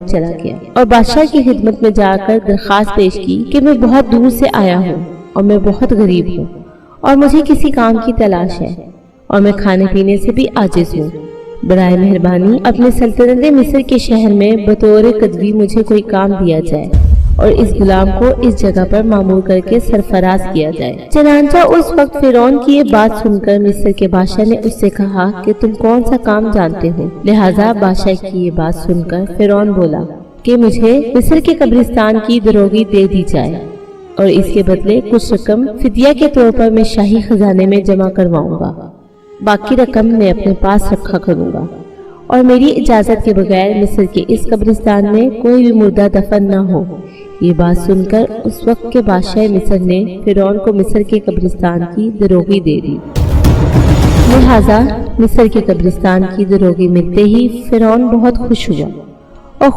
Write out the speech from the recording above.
چلا گیا اور بادشاہ کی خدمت میں جا کر درخواست پیش کی کہ میں بہت دور سے آیا ہوں اور میں بہت غریب ہوں اور مجھے کسی کام کی تلاش ہے اور میں کھانے پینے سے بھی عاجز ہوں۔ برائے مہربانی اپنے سلطنت مصر کے شہر میں بطور قدوی مجھے کوئی کام دیا جائے اور اس غلام کو اس جگہ پر مامور کر کے سرفراز کیا جائے۔ چنانچہ اس وقت فرعون کی یہ بات سن کر مصر کے بادشاہ نے اس سے کہا کہ تم کون سا کام جانتے ہو؟ لہٰذا بادشاہ کی یہ بات سن کر فرعون بولا کہ مجھے مصر کے قبرستان کی دروگی دے دی جائے اور اس کے بدلے کچھ رقم فدیہ کے طور پر میں شاہی خزانے میں جمع کرواؤں گا، باقی رقم میں اپنے پاس رکھا کروں گا، اور میری اجازت کے بغیر مصر کے اس قبرستان میں کوئی بھی مردہ دفن نہ ہو۔ یہ بات سن کر اس وقت کے بادشاہ مصر نے فرعون کو مصر کے قبرستان کی دروگی دے دی۔ لہٰذا مصر کے قبرستان کی دروگی ملتے ہی فرعون بہت خوش ہوا اور